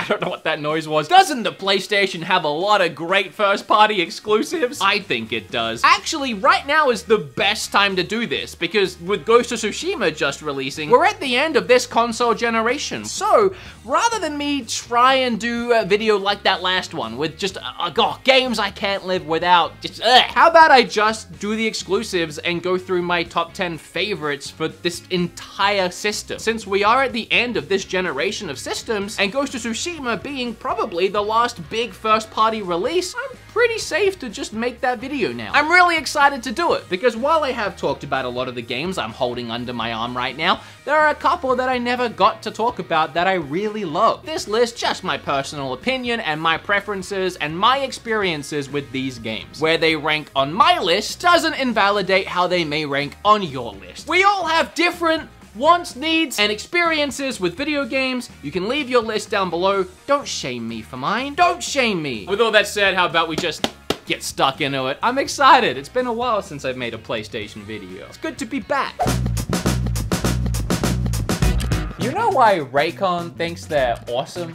don't know what that noise was. Doesn't the PlayStation have a lot of great first-party exclusives? I think it does. Actually, right now is the best time to do this, because with Ghost of Tsushima just releasing, we're at the end of this console generation. So, rather than me try and do a video like that last one, with just, games I can't live without, just, how about I just do the exclusives and go through my top 10 favorites for this entire system? Since we are at the end of this generation of systems, and Ghost of Tsushima being probably the last big first-party release, I'm pretty safe to just make that video now. I'm really excited to do it, because while I have talked about a lot of the games I'm holding under my arm right now, there are a couple that I never got to talk about that I really love. This list, just my personal opinion and my preferences and my experiences with these games. Where they rank on my list doesn't invalidate how they may rank on your list. We all have different wants, needs, and experiences with video games. You can leave your list down below. Don't shame me for mine. Don't shame me. With all that said, how about we just get stuck into it? I'm excited. It's been a while since I've made a PlayStation video. It's good to be back. You know why Raycon thinks they're awesome?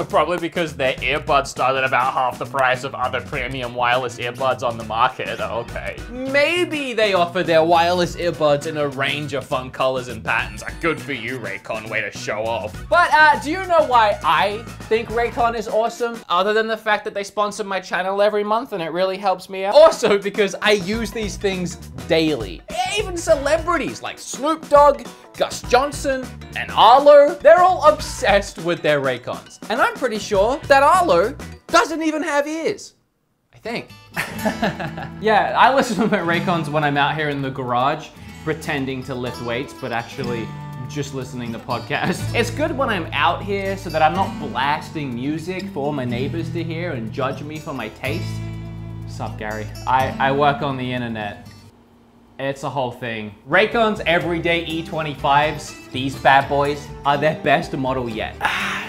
Probably because their earbuds start at about half the price of other premium wireless earbuds on the market. Okay. Maybe they offer their wireless earbuds in a range of fun colors and patterns. Good for you, Raycon. Way to show off. But do you know why I think Raycon is awesome? Other than the fact that they sponsor my channel every month and it really helps me out. Also because I use these things daily. Even celebrities like Snoop Dogg, Gus Johnson, and Arlo, they're all obsessed with their Raycons. And I'm pretty sure that Arlo doesn't even have ears. I think. Yeah, I listen to my Raycons when I'm out here in the garage, pretending to lift weights, but actually just listening to podcasts. It's good when I'm out here so that I'm not blasting music for all my neighbors to hear and judge me for my taste. Sup, Gary? I work on the internet. It's a whole thing. Raycon's everyday E25s, these bad boys, are their best model yet.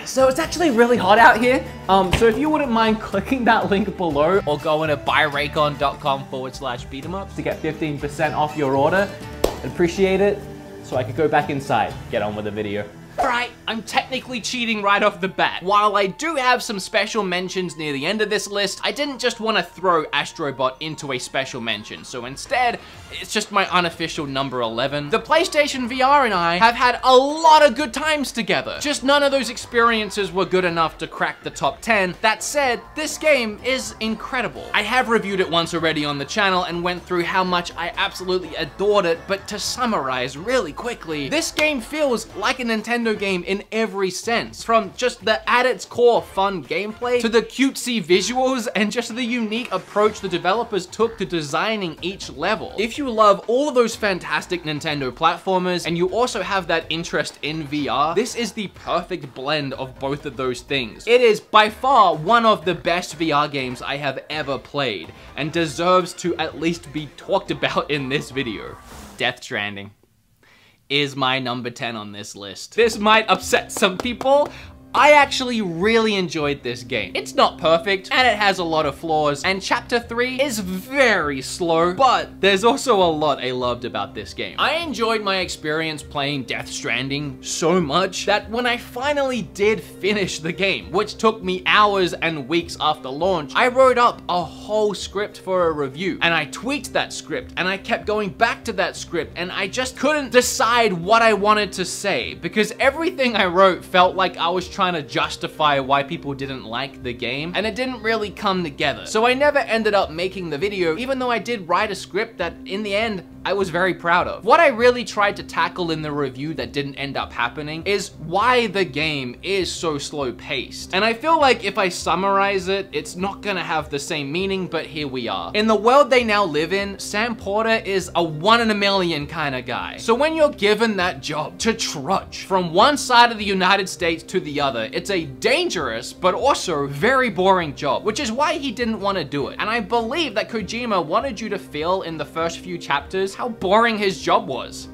So it's actually really hot out here. So if you wouldn't mind clicking that link below or going to buyraycon.com/beatemups to get 15% off your order, I'd appreciate it so I could go back inside, get on with the video. Alright, I'm technically cheating right off the bat. While I do have some special mentions near the end of this list, I didn't just want to throw Astrobot into a special mention, so instead, it's just my unofficial number 11. The PlayStation VR and I have had a lot of good times together. Just none of those experiences were good enough to crack the top 10. That said, this game is incredible. I have reviewed it once already on the channel and went through how much I absolutely adored it, but to summarize really quickly, this game feels like a Nintendo game in every sense, from just the at its core fun gameplay to the cutesy visuals and just the unique approach the developers took to designing each level. If you love all of those fantastic Nintendo platformers and you also have that interest in VR, this is the perfect blend of both of those things. It is by far one of the best VR games I have ever played and deserves to at least be talked about in this video. Death Stranding is my number 10 on this list. This might upset some people. I actually really enjoyed this game. It's not perfect, and it has a lot of flaws, and Chapter 3 is very slow, but there's also a lot I loved about this game. I enjoyed my experience playing Death Stranding so much that when I finally did finish the game, which took me hours and weeks after launch, I wrote up a whole script for a review, and I tweaked that script, and I kept going back to that script, and I just couldn't decide what I wanted to say, because everything I wrote felt like I was trying to justify why people didn't like the game, and it didn't really come together. So I never ended up making the video, even though I did write a script that in the end I was very proud of. What I really tried to tackle in the review that didn't end up happening is why the game is so slow paced. And I feel like if I summarize it, it's not gonna have the same meaning, but here we are. In the world they now live in, Sam Porter is a 1 in a million kind of guy. So when you're given that job to trudge from one side of the United States to the other, it's a dangerous, but also very boring job, which is why he didn't want to do it. And I believe that Kojima wanted you to feel in the first few chapters how boring his job was.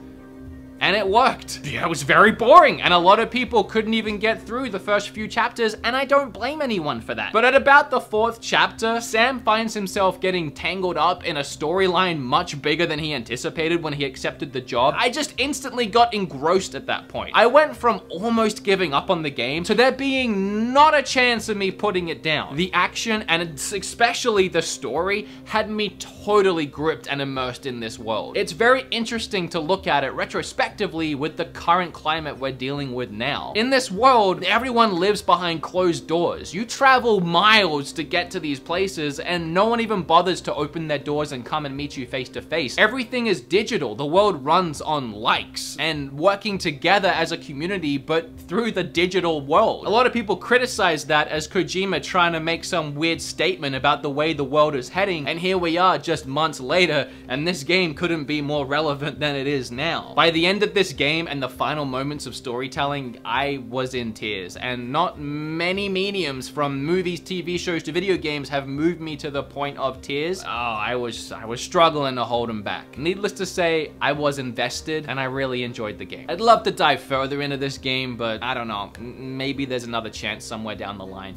And it worked. Yeah, it was very boring, and a lot of people couldn't even get through the first few chapters, and I don't blame anyone for that. But at about the 4th chapter, Sam finds himself getting tangled up in a storyline much bigger than he anticipated when he accepted the job. I just instantly got engrossed at that point. I went from almost giving up on the game to there being not a chance of me putting it down. The action, and especially the story, had me totally gripped and immersed in this world. It's very interesting to look at it retrospectively with the current climate we're dealing with now. In this world, everyone lives behind closed doors. You travel miles to get to these places, and no one even bothers to open their doors and come and meet you face to face. Everything is digital. The world runs on likes and working together as a community, but through the digital world. A lot of people criticize that as Kojima trying to make some weird statement about the way the world is heading, and here we are just months later, and this game couldn't be more relevant than it is now. By the end of this game and the final moments of storytelling, I was in tears, and not many mediums from movies, TV shows to video games have moved me to the point of tears. Oh, I was struggling to hold them back. Needless to say, I was invested, and I really enjoyed the game. I'd love to dive further into this game, but I don't know, maybe there's another chance somewhere down the line.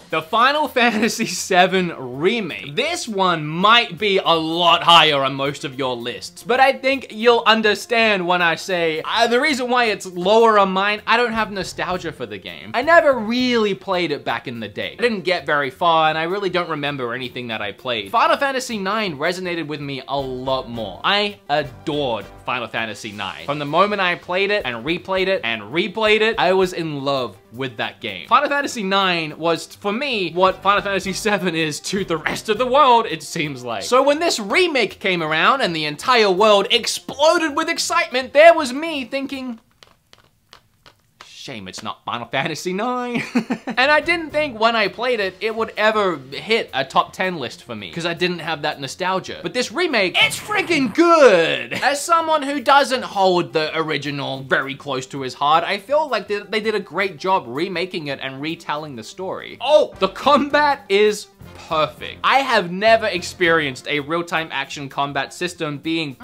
The Final Fantasy VII Remake. This one might be a lot higher on most of your lists, but I think you'll understand when I say the reason why it's lower on mine, I don't have nostalgia for the game. I never really played it back in the day. I didn't get very far, and I really don't remember anything that I played. Final Fantasy IX resonated with me a lot more. I adored Final Fantasy IX. From the moment I played it and replayed it and replayed it, I was in love with that game. Final Fantasy IX was, for me, what Final Fantasy VII is to the rest of the world, it seems like. So when this remake came around and the entire world exploded with excitement, there was me thinking, shame it's not Final Fantasy IX. And I didn't think when I played it, it would ever hit a top 10 list for me, because I didn't have that nostalgia. But this remake, it's freaking good! As someone who doesn't hold the original very close to his heart, I feel like they did a great job remaking it and retelling the story. Oh, the combat is perfect. I have never experienced a real-time action combat system being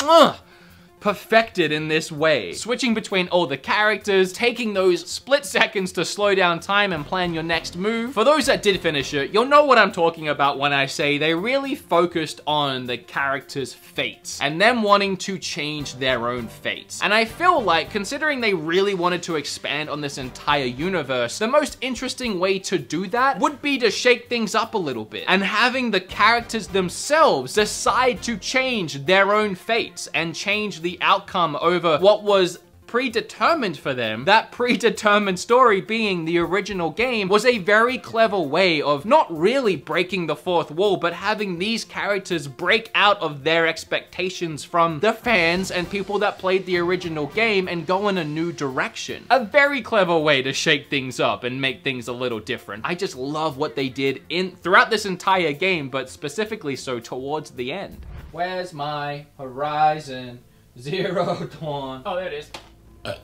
perfected in this way. Switching between all the characters, taking those split seconds to slow down time and plan your next move. For those that did finish it, you'll know what I'm talking about when I say they really focused on the characters' fates and them wanting to change their own fates. And I feel like, considering they really wanted to expand on this entire universe, the most interesting way to do that would be to shake things up a little bit and having the characters themselves decide to change their own fates and change the outcome over what was predetermined for them. That predetermined story being the original game was a very clever way of not really breaking the fourth wall, but having these characters break out of their expectations from the fans and people that played the original game and go in a new direction. A very clever way to shake things up and make things a little different. I just love what they did throughout this entire game, but specifically so towards the end. Where's my Horizon Zero Dawn? Oh, there it is.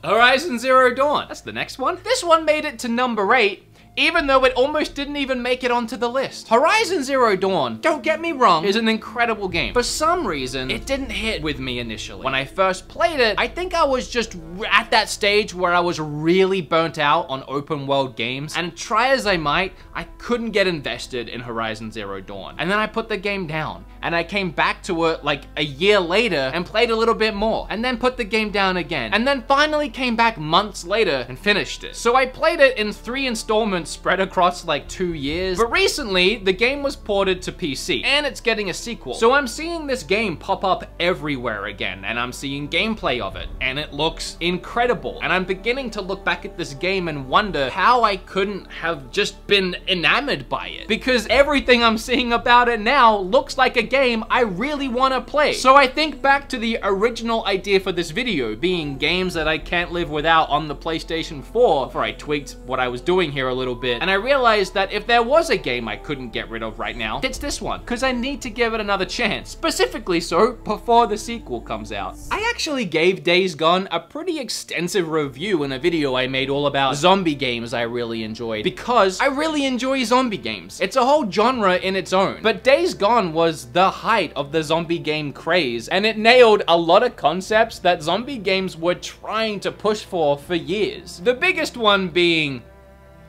Horizon Zero Dawn. That's the next one. This one made it to number 8, even though it almost didn't even make it onto the list. Horizon Zero Dawn, don't get me wrong, is an incredible game. For some reason, it didn't hit with me initially. When I first played it, I think I was just at that stage where I was really burnt out on open world games, and try as I might, I couldn't get invested in Horizon Zero Dawn. And then I put the game down, and I came back to it like a year later and played a little bit more, and then put the game down again, and then finally came back months later and finished it. So I played it in 3 installments spread across like 2 years, but recently the game was ported to PC and it's getting a sequel. So I'm seeing this game pop up everywhere again, and I'm seeing gameplay of it, and it looks incredible. And I'm beginning to look back at this game and wonder how I couldn't have just been enamored by it, because everything I'm seeing about it now looks like a game I really want to play. So I think back to the original idea for this video being games that I can't live without on the PlayStation 4, before I tweaked what I was doing here a little little bit, and I realized that if there was a game I couldn't get rid of right now, it's this one, because I need to give it another chance, specifically so before the sequel comes out. I actually gave Days Gone a pretty extensive review in a video I made all about zombie games I really enjoyed, because I really enjoy zombie games. It's a whole genre in its own, but Days Gone was the height of the zombie game craze, and it nailed a lot of concepts that zombie games were trying to push for years. The biggest one being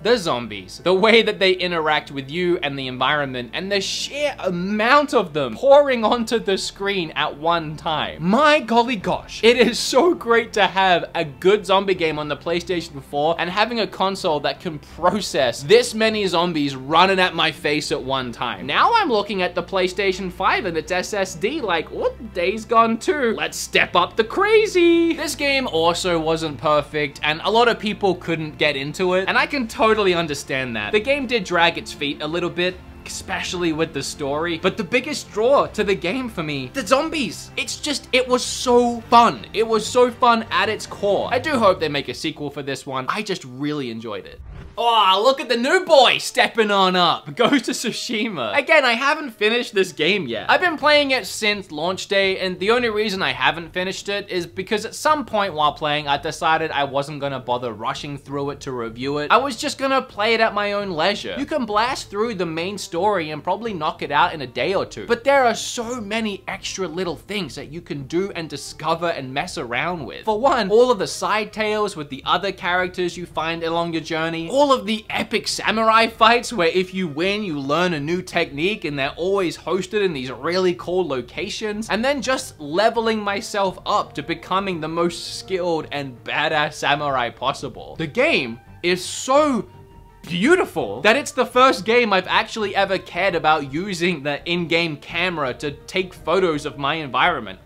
the zombies, the way that they interact with you and the environment, and the sheer amount of them pouring onto the screen at one time. My golly gosh, it is so great to have a good zombie game on the PlayStation 4 and having a console that can process this many zombies running at my face at one time. Now I'm looking at the PlayStation 5 and its SSD like, what? Days Gone 2? Let's step up the crazy. This game also wasn't perfect, and a lot of people couldn't get into it, and I can totally understand that. The game did drag its feet a little bit, especially with the story, but the biggest draw to the game for me, the zombies. It was so fun. It was so fun at its core. I do hope they make a sequel for this one. I just really enjoyed it. Oh, look at the new boy stepping on up. Ghost of Tsushima. Again, I haven't finished this game yet. I've been playing it since launch day, and the only reason I haven't finished it is because at some point while playing, I decided I wasn't gonna bother rushing through it to review it. I was just gonna play it at my own leisure. You can blast through the main story and probably knock it out in a day or two, but there are so many extra little things that you can do and discover and mess around with. For one, all of the side tales with the other characters you find along your journey, all of the epic samurai fights where if you win, you learn a new technique and they're always hosted in these really cool locations, and then just leveling myself up to becoming the most skilled and badass samurai possible. The game is so beautiful that it's the first game I've actually ever cared about using the in-game camera to take photos of my environment.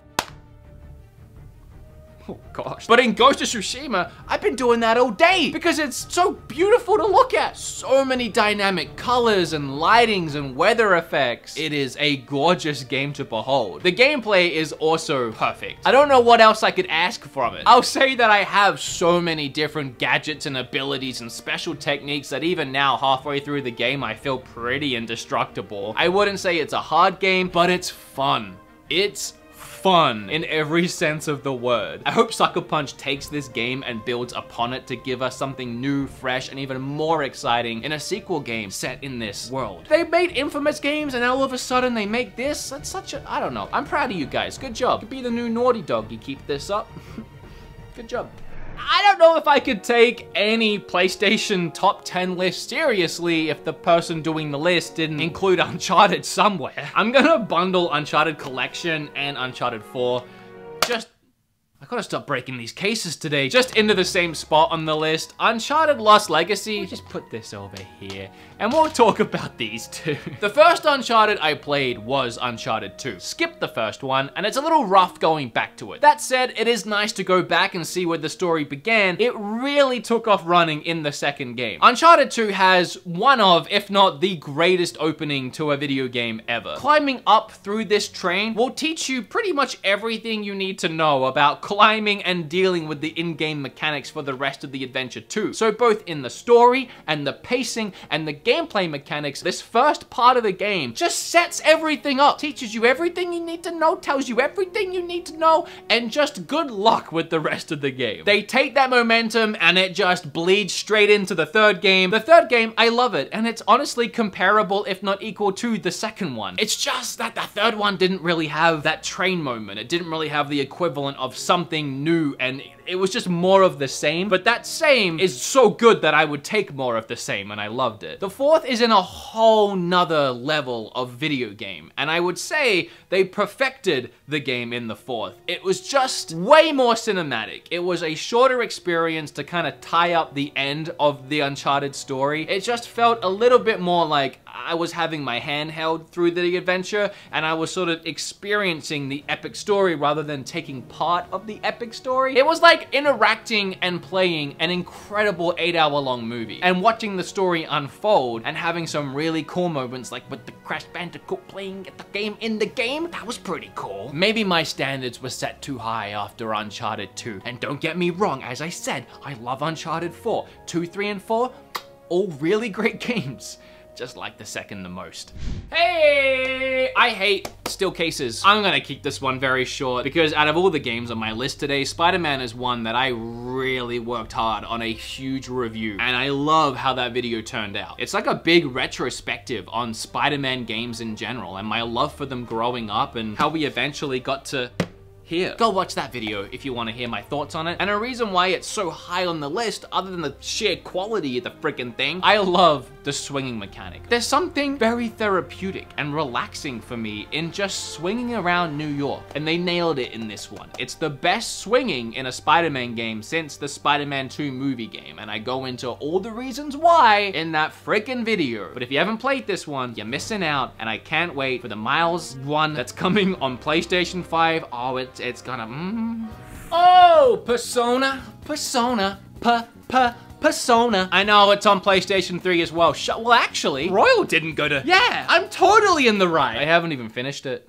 Oh gosh. But in Ghost of Tsushima, I've been doing that all day because it's so beautiful to look at. So many dynamic colors and lightings and weather effects. It is a gorgeous game to behold. The gameplay is also perfect. I don't know what else I could ask from it. I'll say that I have so many different gadgets and abilities and special techniques that even now, halfway through the game, I feel pretty indestructible. I wouldn't say it's a hard game, but it's fun. It's fun in every sense of the word. I hope Sucker Punch takes this game and builds upon it to give us something new, fresh, and even more exciting in a sequel game set in this world. They made Infamous games and all of a sudden they make this. That's such a, I don't know. I'm proud of you guys. Good job. You could be the new Naughty Dog. You keep this up. Good job. I don't know if I could take any PlayStation top 10 list seriously if the person doing the list didn't include Uncharted somewhere. I'm gonna bundle Uncharted Collection and Uncharted 4. I gotta stop breaking these cases today. Just into the same spot on the list. Uncharted Lost Legacy. Just put this over here and we'll talk about these two. The first Uncharted I played was Uncharted 2. Skipped the first one and it's a little rough going back to it. That said, it is nice to go back and see where the story began. It really took off running in the second game. Uncharted 2 has one of, if not the greatest opening to a video game ever. Climbing up through this train will teach you pretty much everything you need to know about climbing and dealing with the in-game mechanics for the rest of the adventure too. So both in the story and the pacing and the gameplay mechanics, this first part of the game just sets everything up, teaches you everything you need to know, tells you everything you need to know, and just good luck with the rest of the game. They take that momentum and it just bleeds straight into the third game. The third game, I love it, and it's honestly comparable, if not equal to the second one. It's just that the third one didn't really have that train moment. It didn't really have the equivalent of something new, and it was just more of the same, but that same is so good that I would take more of the same, and I loved it. The fourth is in a whole nother level of video game, and I would say they perfected the game in the fourth. It was just way more cinematic. It was a shorter experience to kind of tie up the end of the Uncharted story. It just felt a little bit more like I was having my hand held through the adventure, and I was sort of experiencing the epic story rather than taking part of the epic story. It was like interacting and playing an incredible 8-hour-long movie and watching the story unfold and having some really cool moments like with the Crash Bandicoot playing the game in the game. That was pretty cool. Maybe my standards were set too high after Uncharted 2. And don't get me wrong, as I said, I love Uncharted 4. 2, 3, and 4, all really great games. Just like the second the most. Hey, I hate still cases. I'm gonna keep this one very short because out of all the games on my list today, Spider-Man is one that I really worked hard on a huge review, and I love how that video turned out. It's like a big retrospective on Spider-Man games in general and my love for them growing up and how we eventually got to here. Go watch that video if you want to hear my thoughts on it. And a reason why it's so high on the list, other than the sheer quality of the freaking thing, I love the swinging mechanic. There's something very therapeutic and relaxing for me in just swinging around New York, and they nailed it in this one. It's the best swinging in a Spider-Man game since the Spider-Man 2 movie game, and I go into all the reasons why in that freaking video. But if you haven't played this one, you're missing out, and I can't wait for the Miles one that's coming on PlayStation 5. Oh, it's gonna, Oh, Persona. I know it's on PlayStation 3 as well. Well, actually, Royal didn't go to, yeah, I'm totally in the right. I haven't even finished it.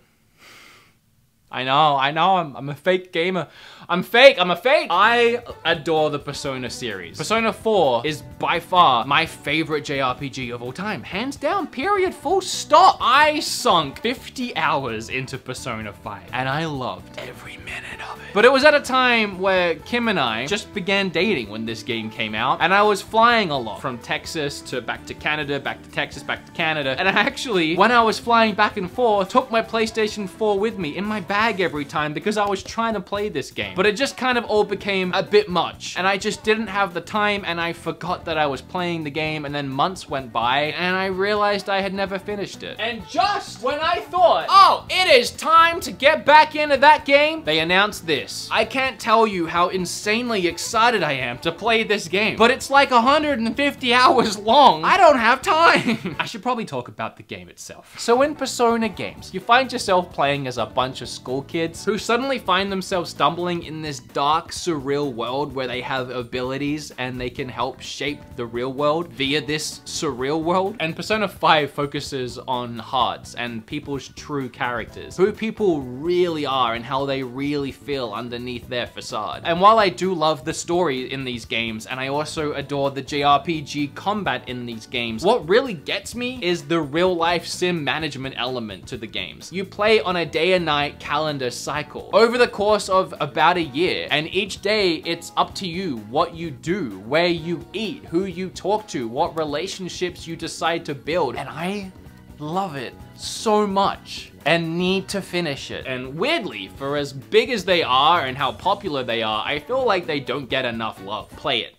I know, I'm a fake gamer. I'm fake. I adore the Persona series. Persona 4 is by far my favorite JRPG of all time. Hands down, period, full stop. I sunk 50 hours into Persona 5 and I loved every minute of it. But it was at a time where Kim and I just began dating when this game came out, and I was flying a lot from Texas to back to Canada, back to Texas, back to Canada. And I actually, when I was flying back and forth, took my PlayStation 4 with me in my bag every time because I was trying to play this game. But it just kind of all became a bit much, and I just didn't have the time, and I forgot that I was playing the game, and then months went by and I realized I had never finished it. And just when I thought, oh, it is time to get back into that game, they announced this. I can't tell you how insanely excited I am to play this game, but it's like 150 hours long. I don't have time. I should probably talk about the game itself. So in Persona games, you find yourself playing as a bunch of school kids who suddenly find themselves stumbling in this dark, surreal world where they have abilities and they can help shape the real world via this surreal world. And Persona 5 focuses on hearts and people's true characters, who people really are and how they really feel underneath their facade. And while I do love the story in these games, and I also adore the JRPG combat in these games, what really gets me is the real-life sim management element to the games. You play on a day and night calendar cycle over the course of about a year, and each day it's up to you what you do, where you eat, who you talk to, what relationships you decide to build, and I love it so much and need to finish it. And weirdly, for as big as they are and how popular they are, I feel like they don't get enough love. Play it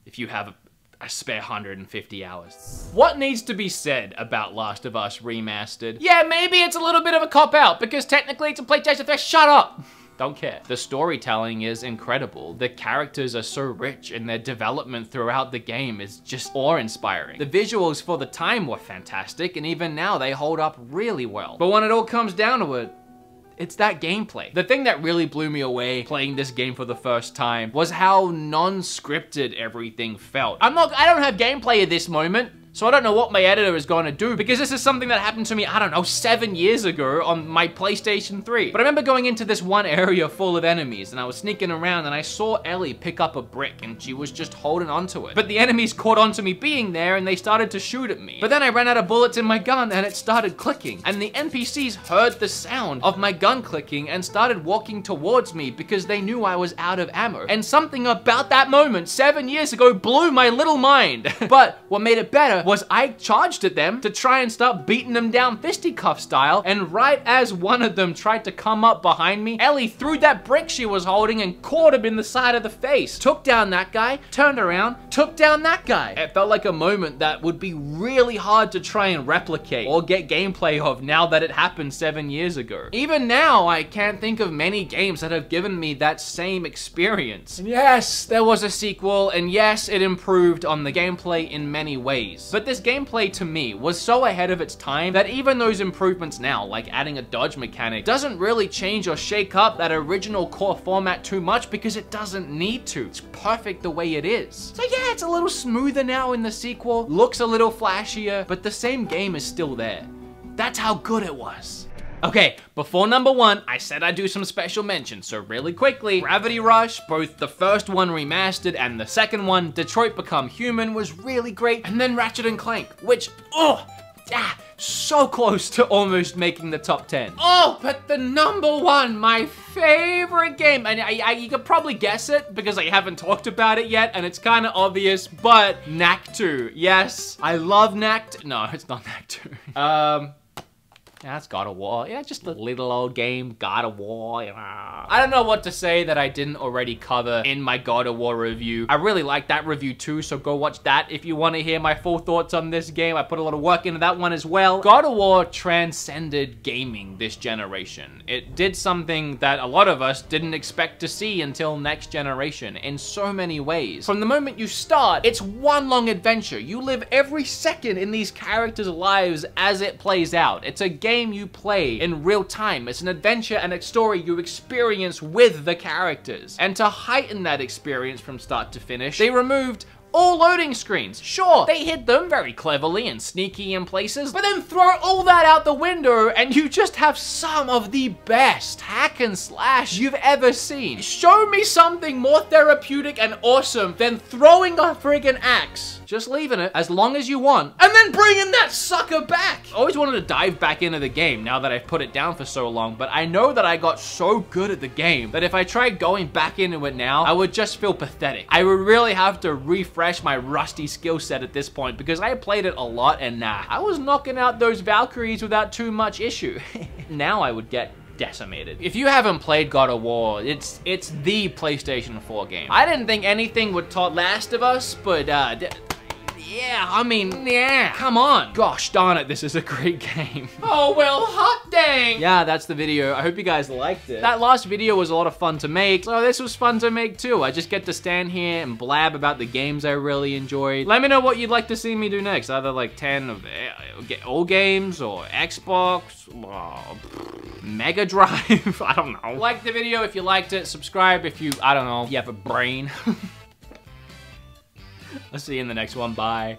if you have a spare 150 hours. What needs to be said about Last of Us Remastered? Yeah, maybe it's a little bit of a cop-out because technically it's a PlayStation 3. Shut up! Don't care. The storytelling is incredible. The characters are so rich and their development throughout the game is just awe-inspiring. The visuals for the time were fantastic, and even now they hold up really well. But when it all comes down to it, it's that gameplay. The thing that really blew me away playing this game for the first time was how non-scripted everything felt. I don't have gameplay at this moment, so I don't know what my editor is going to do, because this is something that happened to me, I don't know, 7 years ago on my PlayStation 3. But I remember going into this one area full of enemies, and I was sneaking around, and I saw Ellie pick up a brick, and she was just holding onto it. But the enemies caught on to me being there, and they started to shoot at me. But then I ran out of bullets in my gun, and it started clicking. And the NPCs heard the sound of my gun clicking and started walking towards me because they knew I was out of ammo. And something about that moment 7 years ago blew my little mind. But what made it better was I charged at them to try and start beating them down fisticuff style, and right as one of them tried to come up behind me, Ellie threw that brick she was holding and caught him in the side of the face. Took down that guy, turned around, took down that guy. It felt like a moment that would be really hard to try and replicate or get gameplay of now that it happened 7 years ago. Even now, I can't think of many games that have given me that same experience. And yes, there was a sequel, and yes, it improved on the gameplay in many ways. But this gameplay to me was so ahead of its time that even those improvements now, like adding a dodge mechanic, doesn't really change or shake up that original core format too much because it doesn't need to. It's perfect the way it is. So yeah, it's a little smoother now in the sequel, looks a little flashier, but the same game is still there. That's how good it was. Okay, before number 1, I said I'd do some special mentions, so really quickly, Gravity Rush, both the first one remastered and the second one, Detroit Become Human, was really great, and then Ratchet & Clank, which, so close to almost making the top 10. Oh, but the number 1, my favorite game, and you could probably guess it because I haven't talked about it yet, and it's kind of obvious, but Knack 2. Yes, I love Knack 2. No, it's not Knack 2. Yeah, that's God of War. Yeah, just a little old game, God of War. I don't know what to say that I didn't already cover in my God of War review. I really like that review too, so go watch that if you want to hear my full thoughts on this game. I put a lot of work into that one as well. God of War transcended gaming this generation. It did something that a lot of us didn't expect to see until next generation in so many ways. From the moment you start, it's one long adventure. You live every second in these characters' lives as it plays out. It's a game you play in real time. It's an adventure and a story you experience with the characters. And to heighten that experience from start to finish, they removed all loading screens. Sure, they hid them very cleverly and sneaky in places, but then throw all that out the window and you just have some of the best hack and slash you've ever seen. Show me something more therapeutic and awesome than throwing a friggin' axe, just leaving it as long as you want, and then bringing that sucker back. I always wanted to dive back into the game now that I've put it down for so long, but I know that I got so good at the game that if I tried going back into it now, I would just feel pathetic. I would really have to refresh my rusty skill set at this point because I played it a lot and I was knocking out those Valkyries without too much issue. Now I would get decimated. If you haven't played God of War, it's the PlayStation 4 game. I didn't think anything would top Last of Us, but yeah, I mean, yeah, come on. Gosh darn it, this is a great game. Oh, well, hot dang. Yeah, that's the video. I hope you guys liked it. That last video was a lot of fun to make, so this was fun to make too. I just get to stand here and blab about the games I really enjoyed. Let me know what you'd like to see me do next. Either like 10 of all games or Xbox, Mega Drive, I don't know. Like the video if you liked it, subscribe if you, I don't know, you have a brain. I'll see you in the next one. Bye.